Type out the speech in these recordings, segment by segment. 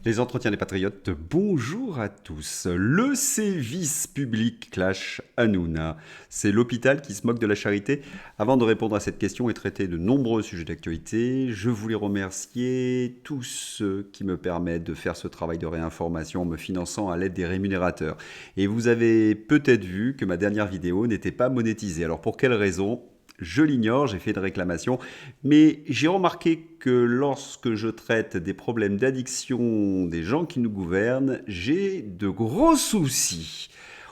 Les entretiens des patriotes, bonjour à tous. Le sévice public clash Hanouna. C'est l'hôpital qui se moque de la charité. Avant de répondre à cette question et traiter de nombreux sujets d'actualité, je voulais remercier tous ceux qui me permettent de faire ce travail de réinformation en me finançant à l'aide des rémunérateurs. Et vous avez peut-être vu que ma dernière vidéo n'était pas monétisée. Alors pour quelle raison ? Je l'ignore, j'ai fait une réclamation, mais j'ai remarqué que lorsque je traite des problèmes d'addiction des gens qui nous gouvernent, j'ai de gros soucis.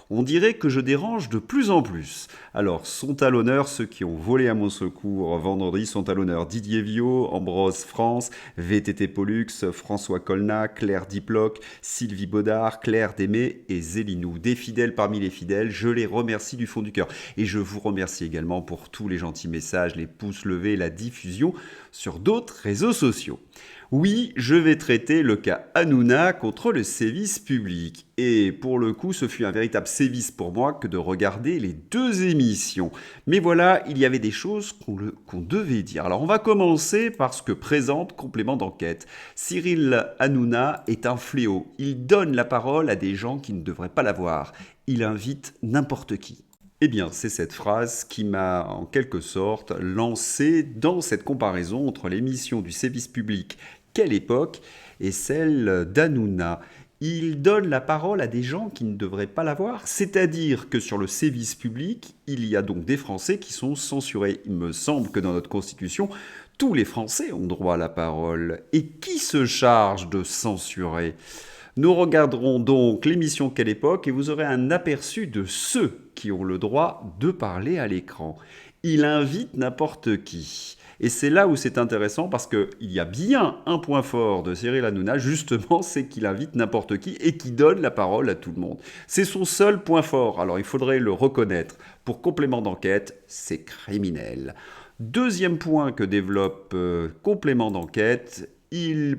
On dirait que je dérange de plus en plus. Alors, sont à l'honneur ceux qui ont volé à mon secours vendredi, sont à l'honneur Didier Viau, Ambrose France, VTT Pollux, François Colna, Claire Diploc, Sylvie Baudard, Claire Démé et Zélinou. Des fidèles parmi les fidèles, je les remercie du fond du cœur. Et je vous remercie également pour tous les gentils messages, les pouces levés, la diffusion sur d'autres réseaux sociaux. Oui, je vais traiter le cas Hanouna contre le sévice public. Et pour le coup, ce fut un véritable sévice pour moi que de regarder les deux émissions. Mais voilà, il y avait des choses qu'on devait dire. Alors on va commencer par ce que présente Complément d'enquête. Cyril Hanouna est un fléau. Il donne la parole à des gens qui ne devraient pas l'avoir. Il invite n'importe qui. Eh bien, c'est cette phrase qui m'a, en quelque sorte, lancé dans cette comparaison entre l'émission du sévice public Quelle époque et celle d'Hanouna. Il donne la parole à des gens qui ne devraient pas l'avoir, c'est-à-dire que sur le sévice public, il y a donc des Français qui sont censurés. Il me semble que dans notre Constitution, tous les Français ont droit à la parole. Et qui se charge de censurer ? Nous regarderons donc l'émission Quelle époque et vous aurez un aperçu de ceux qui ont le droit de parler à l'écran. Il invite n'importe qui. Et c'est là où c'est intéressant parce qu'il y a bien un point fort de Cyril Hanouna, justement, c'est qu'il invite n'importe qui et qu'il donne la parole à tout le monde. C'est son seul point fort, alors il faudrait le reconnaître. Pour Complément d'enquête, c'est criminel. Deuxième point que développe Complément d'enquête,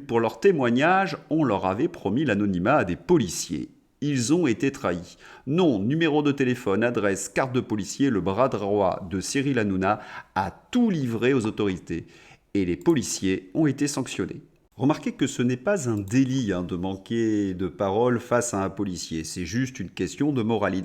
pour leur témoignage, on leur avait promis l'anonymat à des policiers. Ils ont été trahis. Nom, numéro de téléphone, adresse, carte de policier, le bras droit de Cyril Hanouna a tout livré aux autorités. Et les policiers ont été sanctionnés. Remarquez que ce n'est pas un délit de manquer de parole face à un policier, c'est juste une question de moraline.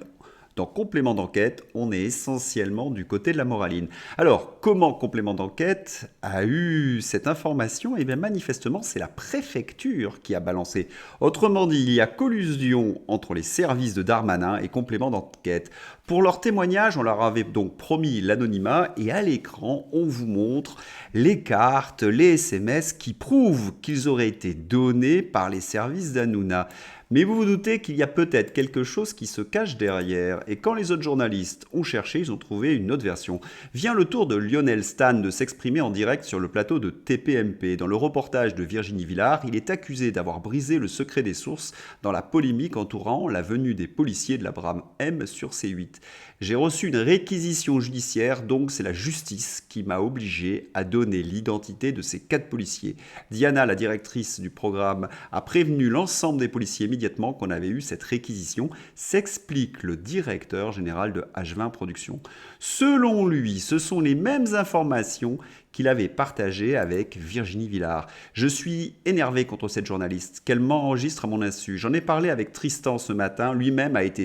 Dans Complément d'enquête, on est essentiellement du côté de la moraline. Alors, comment Complément d'enquête a eu cette information ? Eh bien, manifestement, c'est la préfecture qui a balancé. Autrement dit, il y a collusion entre les services de Darmanin et Complément d'enquête. Pour leur témoignage, on leur avait donc promis l'anonymat et à l'écran, on vous montre les cartes, les SMS qui prouvent qu'ils auraient été donnés par les services d'Hanouna. Mais vous vous doutez qu'il y a peut-être quelque chose qui se cache derrière. Et quand les autres journalistes ont cherché, ils ont trouvé une autre version. Vient le tour de Lionel Stan de s'exprimer en direct sur le plateau de TPMP. Dans le reportage de Virginie Villard, il est accusé d'avoir brisé le secret des sources dans la polémique entourant la venue des policiers de la Brame M sur C8. J'ai reçu une réquisition judiciaire, donc c'est la justice qui m'a obligé à donner l'identité de ces 4 policiers. Diana, la directrice du programme, a prévenu l'ensemble des policiers immédiatement qu'on avait eu cette réquisition, s'explique le directeur général de H20 Productions. Selon lui, ce sont les mêmes informations qu'il avait partagées avec Virginie Villard. Je suis énervé contre cette journaliste, qu'elle m'enregistre à mon insu. J'en ai parlé avec Tristan ce matin, lui-même a été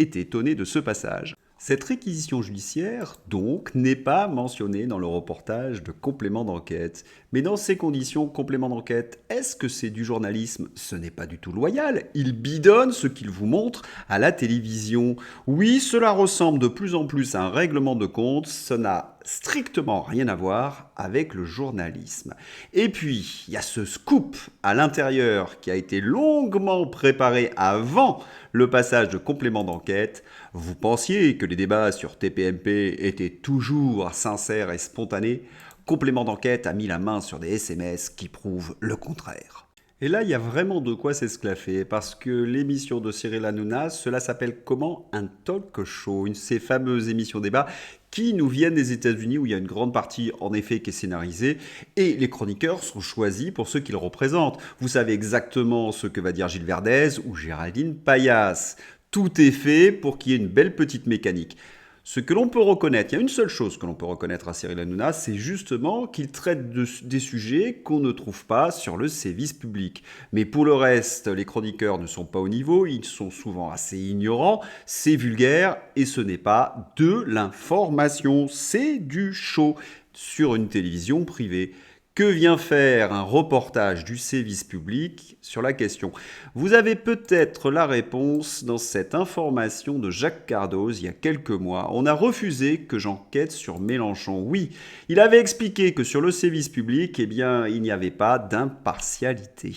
étonné de ce passage. Cette réquisition judiciaire, donc, n'est pas mentionnée dans le reportage de Complément d'enquête. Mais dans ces conditions, Complément d'enquête, est-ce que c'est du journalisme ? Ce n'est pas du tout loyal. Il bidonne ce qu'il vous montre à la télévision. Oui, cela ressemble de plus en plus à un règlement de compte. Ça n'a strictement rien à voir avec le journalisme. Et puis, il y a ce scoop à l'intérieur qui a été longuement préparé avant le passage de Complément d'enquête. Vous pensiez que les débats sur TPMP étaient toujours sincères et spontanés ? Complément d'enquête a mis la main sur des SMS qui prouvent le contraire. Et là, il y a vraiment de quoi s'esclaffer, parce que l'émission de Cyril Hanouna, cela s'appelle comment ? Un talk show, une de ces fameuses émissions débat qui nous viennent des États-Unis, où il y a une grande partie, en effet, qui est scénarisée, et les chroniqueurs sont choisis pour ceux qu'ils représentent. Vous savez exactement ce que va dire Gilles Verdez ou Géraldine Paillasse. Tout est fait pour qu'il y ait une belle petite mécanique. Ce que l'on peut reconnaître, il y a une seule chose que l'on peut reconnaître à Cyril Hanouna, c'est justement qu'il traite des sujets qu'on ne trouve pas sur le service public. Mais pour le reste, les chroniqueurs ne sont pas au niveau, ils sont souvent assez ignorants, c'est vulgaire et ce n'est pas de l'information, c'est du show sur une télévision privée. Que vient faire un reportage du service public sur la question? Vous avez peut-être la réponse dans cette information de Jacques Cardoz il y a quelques mois. On a refusé que j'enquête sur Mélenchon. Oui, il avait expliqué que sur le service public, eh bien, il n'y avait pas d'impartialité.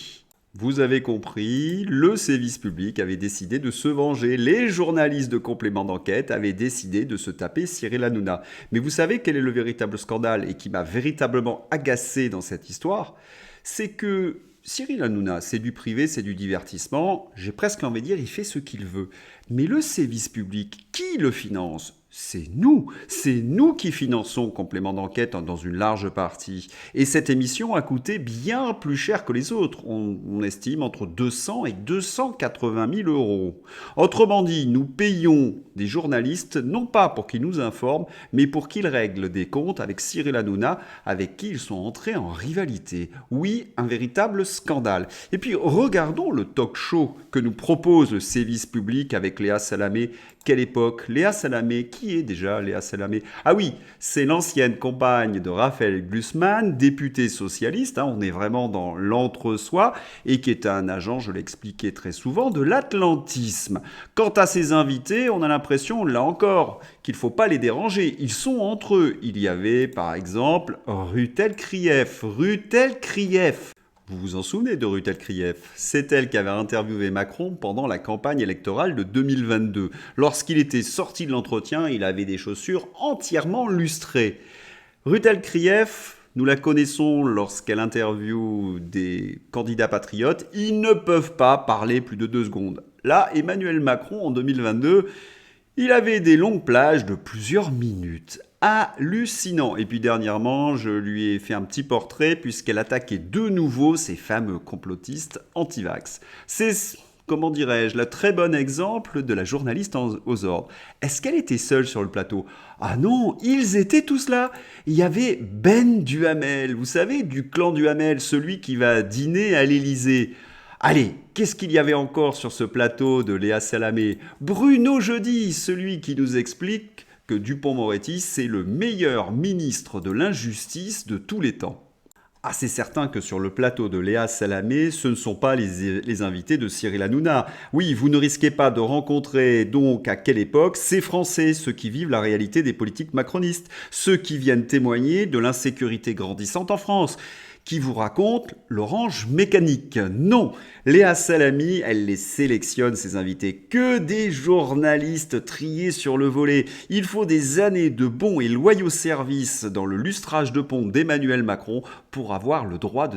Vous avez compris, le service public avait décidé de se venger. Les journalistes de complément d'enquête avaient décidé de se taper Cyril Hanouna. Mais vous savez quel est le véritable scandale et qui m'a véritablement agacé dans cette histoire? C'est que Cyril Hanouna, c'est du privé, c'est du divertissement. J'ai presque envie de dire, il fait ce qu'il veut. Mais le service public, qui le finance? C'est nous. C'est nous qui finançons Complément d'enquête dans une large partie. Et cette émission a coûté bien plus cher que les autres. On estime entre 200 et 280 000 euros. Autrement dit, nous payons des journalistes non pas pour qu'ils nous informent, mais pour qu'ils règlent des comptes avec Cyril Hanouna, avec qui ils sont entrés en rivalité. Oui, un véritable scandale. Et puis regardons le talk show que nous propose le service public avec Léa Salamé. Quelle époque? Léa Salamé, qui est déjà Léa Salamé? Ah oui, c'est l'ancienne compagne de Raphaël Glucksmann, député socialiste, on est vraiment dans l'entre-soi, et qui est un agent, je l'expliquais très souvent, de l'atlantisme. Quant à ses invités, on a l'impression, là encore, qu'il ne faut pas les déranger. Ils sont entre eux. Il y avait, par exemple, Rutel Krief. Rutel Krief. Vous vous en souvenez de Rutel Krief? C'est elle qui avait interviewé Macron pendant la campagne électorale de 2022. Lorsqu'il était sorti de l'entretien, il avait des chaussures entièrement lustrées. Rutel Krief, nous la connaissons lorsqu'elle interviewe des candidats patriotes. Ils ne peuvent pas parler plus de 2 secondes. Là, Emmanuel Macron, en 2022, il avait des longues plages de plusieurs minutes. Hallucinant. Et puis dernièrement, je lui ai fait un petit portrait puisqu'elle attaquait de nouveau ces fameux complotistes anti-vax. C'est, comment dirais-je, le très bon exemple de la journaliste aux ordres. Est-ce qu'elle était seule sur le plateau? Ah non, ils étaient tous là. Il y avait Ben Duhamel, vous savez, du clan Duhamel, celui qui va dîner à l'Élysée. Allez, qu'est-ce qu'il y avait encore sur ce plateau de Léa Salamé? Bruno Jeudi, celui qui nous explique que Dupond-Moretti, c'est le meilleur ministre de l'injustice de tous les temps. Ah, c'est certain que sur le plateau de Léa Salamé, ce ne sont pas les invités de Cyril Hanouna. Oui, vous ne risquez pas de rencontrer donc à quelle époque ces Français, ceux qui vivent la réalité des politiques macronistes, ceux qui viennent témoigner de l'insécurité grandissante en France, qui vous raconte l'orange mécanique. Non, Léa Salamé, elle les sélectionne, ses invités. Que des journalistes triés sur le volet. Il faut des années de bons et loyaux services dans le lustrage de pompe d'Emmanuel Macron pour avoir le droit de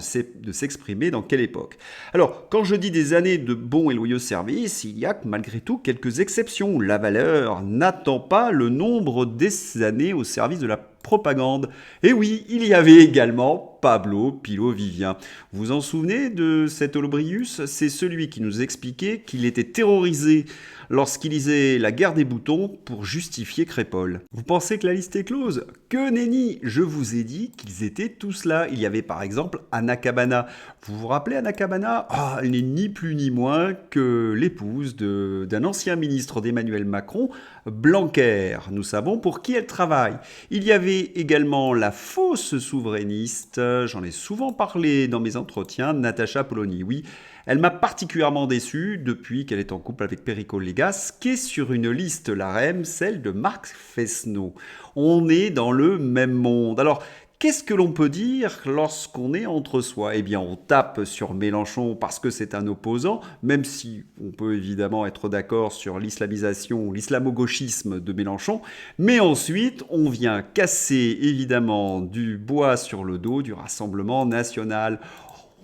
s'exprimer dans quelle époque. Alors, quand je dis des années de bons et loyaux services, il y a malgré tout quelques exceptions. La valeur n'attend pas le nombre des années au service de la propagande. Et oui, il y avait également Pablo Pilot-Vivien. Vous vous en souvenez de cet Holobrius? C'est celui qui nous expliquait qu'il était terrorisé lorsqu'il lisait La guerre des boutons pour justifier Crépol. Vous pensez que la liste est close? Que nenni! Je vous ai dit qu'ils étaient tous là. Il y avait par exemple Anna Cabana. Vous vous rappelez Anna Cabana? Elle n'est ni plus ni moins que l'épouse d'un ancien ministre d'Emmanuel Macron, Blanquer. Nous savons pour qui elle travaille. Il y avait également la fausse souverainiste, j'en ai souvent parlé dans mes entretiens, Natacha Polony. Oui, elle m'a particulièrement déçu depuis qu'elle est en couple avec Perico Légas, qui est sur une liste LAREM, celle de Marc Fesneau. On est dans le même monde. Alors, qu'est-ce que l'on peut dire lorsqu'on est entre soi? Eh bien, on tape sur Mélenchon parce que c'est un opposant, même si on peut évidemment être d'accord sur l'islamisation, l'islamo-gauchisme de Mélenchon, mais ensuite, on vient casser évidemment du bois sur le dos du Rassemblement national.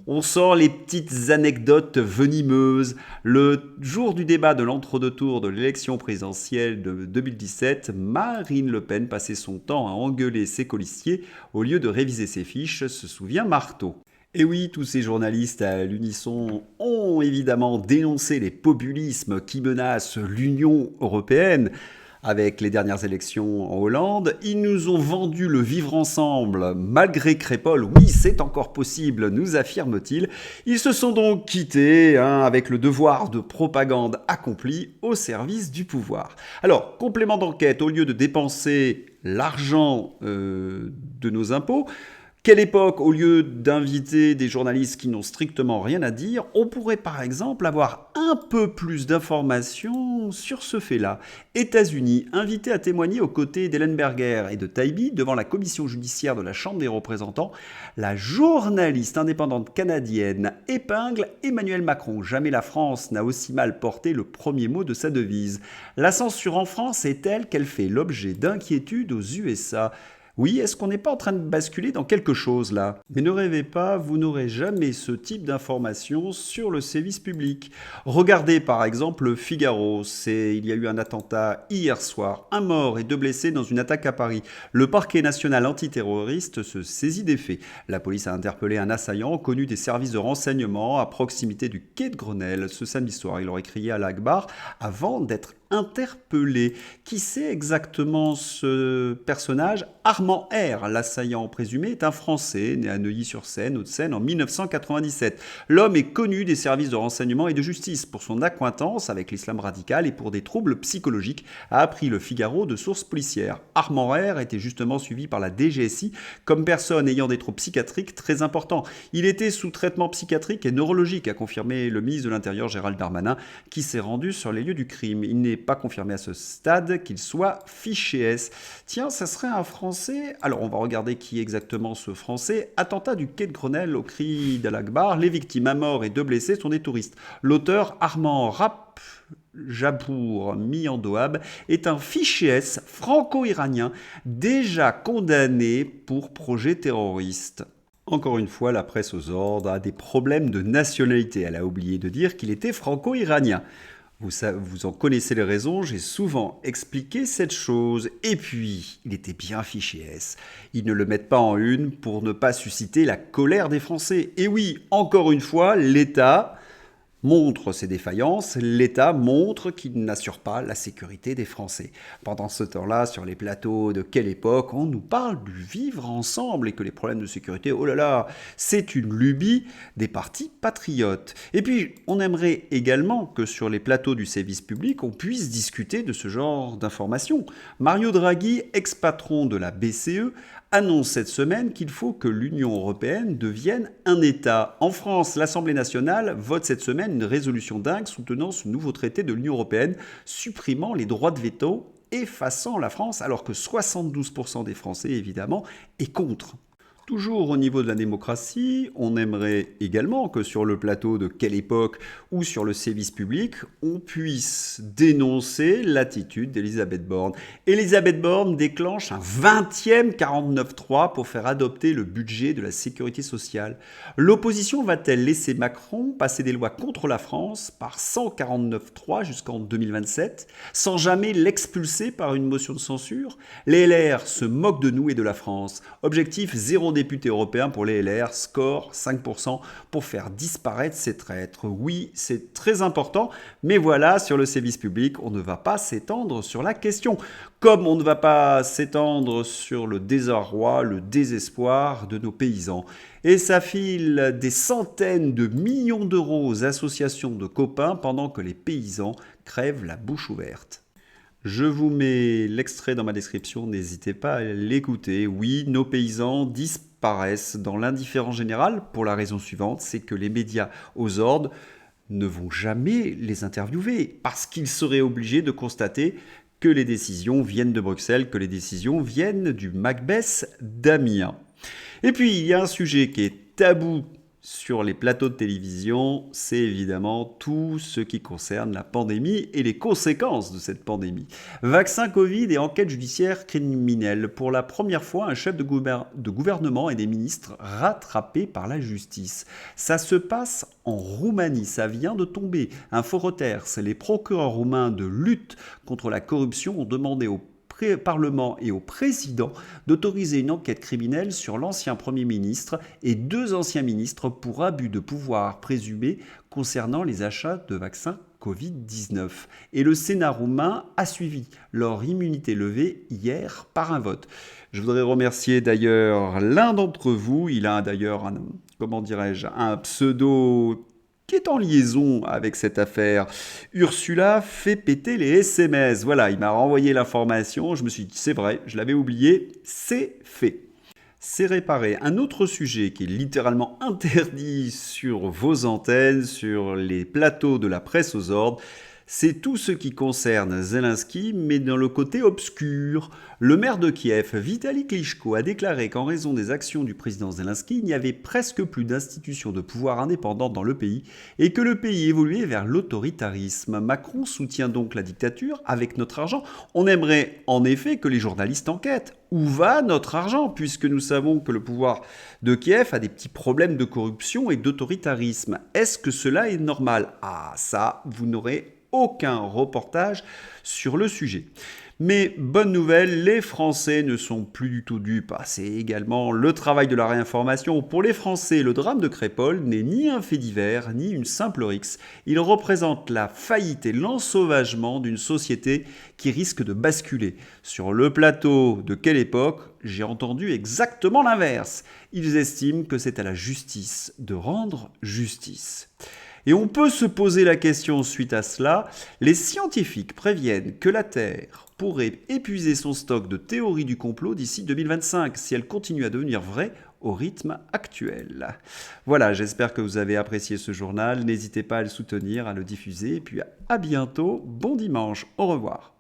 On sort les petites anecdotes venimeuses. Le jour du débat de l'entre-deux tours de l'élection présidentielle de 2017, Marine Le Pen passait son temps à engueuler ses colistiers au lieu de réviser ses fiches, se souvient Marteau. Et oui, tous ces journalistes à l'unisson ont évidemment dénoncé les populismes qui menacent l'Union européenne. Avec les dernières élections en Hollande, ils nous ont vendu le vivre ensemble, malgré Crépol. Oui, c'est encore possible, nous affirme-t-il. Ils se sont donc quittés avec le devoir de propagande accompli au service du pouvoir. Alors, complément d'enquête, au lieu de dépenser l'argent de nos impôts, quelle époque, au lieu d'inviter des journalistes qui n'ont strictement rien à dire, on pourrait par exemple avoir un peu plus d'informations sur ce fait-là. États-Unis, invités à témoigner aux côtés d'Ellenberger et de Taibbi devant la commission judiciaire de la Chambre des représentants, la journaliste indépendante canadienne épingle Emmanuel Macron. Jamais la France n'a aussi mal porté le premier mot de sa devise. La censure en France est telle qu'elle fait l'objet d'inquiétudes aux USA. Oui, est-ce qu'on n'est pas en train de basculer dans quelque chose là? Mais ne rêvez pas, vous n'aurez jamais ce type d'informations sur le service public. Regardez par exemple le Figaro. Il y a eu un attentat hier soir, un mort et deux blessés dans une attaque à Paris. Le parquet national antiterroriste se saisit des faits. La police a interpellé un assaillant connu des services de renseignement à proximité du quai de Grenelle. Ce samedi soir, il aurait crié à l'Akbar avant d'être interpellé. Qui c'est exactement ce personnage? Armand R, l'assaillant présumé, est un Français né à Neuilly-sur-Seine, Hauts-de-Seine, en 1997. L'homme est connu des services de renseignement et de justice pour son accointance avec l'islam radical et pour des troubles psychologiques, a appris le Figaro de sources policières. Armand R était justement suivi par la DGSI comme personne ayant des troubles psychiatriques très importants. Il était sous traitement psychiatrique et neurologique, a confirmé le ministre de l'Intérieur Gérald Darmanin, qui s'est rendu sur les lieux du crime. Il n'est pas confirmé à ce stade qu'il soit fiché S. Tiens, ça serait un Français? Alors on va regarder qui est exactement ce Français. Attentat du quai de Grenelle au cri d'Al-Akbar. Les victimes à mort et deux blessés sont des touristes. L'auteur Armand Rap Jabour Miandoab est un fiché S franco-iranien déjà condamné pour projet terroriste. Encore une fois, la presse aux ordres a des problèmes de nationalité. Elle a oublié de dire qu'il était franco-iranien. Vous en connaissez les raisons, j'ai souvent expliqué cette chose. Et puis, il était bien fiché S. Ils ne le mettent pas en une pour ne pas susciter la colère des Français. Et oui, encore une fois, l'État montre ses défaillances, l'État montre qu'il n'assure pas la sécurité des Français. Pendant ce temps-là, sur les plateaux de Quelle époque, on nous parle du vivre ensemble et que les problèmes de sécurité, oh là là, c'est une lubie des partis patriotes. Et puis, on aimerait également que sur les plateaux du service public, on puisse discuter de ce genre d'informations. Mario Draghi, ex-patron de la BCE, annonce cette semaine qu'il faut que l'Union européenne devienne un État. En France, l'Assemblée nationale vote cette semaine une résolution dingue soutenant ce nouveau traité de l'Union européenne, supprimant les droits de veto, effaçant la France, alors que 72% des Français, évidemment, est contre. Toujours au niveau de la démocratie, on aimerait également que sur le plateau de Quelle époque ou sur le service public, on puisse dénoncer l'attitude d'Elisabeth Borne. Elisabeth Borne déclenche un 20e 49.3 pour faire adopter le budget de la sécurité sociale. L'opposition va-t-elle laisser Macron passer des lois contre la France par 149.3 jusqu'en 2027, sans jamais l'expulser par une motion de censure? Les LR se moquent de nous et de la France. Objectif 0 députés européens pour les LR, score 5% pour faire disparaître ces traîtres. Oui, c'est très important, mais voilà, sur le service public, on ne va pas s'étendre sur la question. Comme on ne va pas s'étendre sur le désarroi, le désespoir de nos paysans. Et ça file des centaines de millions d'euros aux associations de copains pendant que les paysans crèvent la bouche ouverte. Je vous mets l'extrait dans ma description, n'hésitez pas à l'écouter. Oui, nos paysans disparaissent dans l'indifférence générale pour la raison suivante, c'est que les médias aux ordres ne vont jamais les interviewer parce qu'ils seraient obligés de constater que les décisions viennent de Bruxelles, que les décisions viennent du Macbeth d'Amiens. Et puis, il y a un sujet qui est tabou sur les plateaux de télévision, c'est évidemment tout ce qui concerne la pandémie et les conséquences de cette pandémie. Vaccin Covid et enquête judiciaire criminelle. Pour la première fois, un chef de gouvernement et des ministres rattrapés par la justice. Ça se passe en Roumanie, ça vient de tomber. Info Reuters, les procureurs roumains de lutte contre la corruption ont demandé au Parlement et au président d'autoriser une enquête criminelle sur l'ancien Premier ministre et 2 anciens ministres pour abus de pouvoir présumé concernant les achats de vaccins Covid-19. Et le Sénat roumain a suivi leur immunité levée hier par un vote. Je voudrais remercier d'ailleurs l'un d'entre vous. Il a d'ailleurs un pseudo qui est en liaison avec cette affaire. Ursula fait péter les SMS. Voilà, il m'a renvoyé l'information. Je me suis dit, c'est vrai, je l'avais oublié, c'est fait. C'est réparé. Un autre sujet qui est littéralement interdit sur vos antennes, sur les plateaux de la presse aux ordres, c'est tout ce qui concerne Zelensky, mais dans le côté obscur. Le maire de Kiev, Vitaly Klitschko, a déclaré qu'en raison des actions du président Zelensky, il n'y avait presque plus d'institutions de pouvoir indépendantes dans le pays et que le pays évoluait vers l'autoritarisme. Macron soutient donc la dictature avec notre argent. On aimerait en effet que les journalistes enquêtent. Où va notre argent, puisque nous savons que le pouvoir de Kiev a des petits problèmes de corruption et d'autoritarisme. Est-ce que cela est normal? Ah, ça, vous n'aurez aucun reportage sur le sujet. Mais bonne nouvelle, les Français ne sont plus du tout dupes. C'est également le travail de la réinformation. Pour les Français, le drame de Crépol n'est ni un fait divers, ni une simple rixe. Il représente la faillite et l'ensauvagement d'une société qui risque de basculer. Sur le plateau de Quelle époque, j'ai entendu exactement l'inverse. Ils estiment que c'est à la justice de rendre justice. Et on peut se poser la question suite à cela, les scientifiques préviennent que la Terre pourrait épuiser son stock de théories du complot d'ici 2025 si elle continue à devenir vraie au rythme actuel. Voilà, j'espère que vous avez apprécié ce journal, n'hésitez pas à le soutenir, à le diffuser, et puis à bientôt, bon dimanche, au revoir.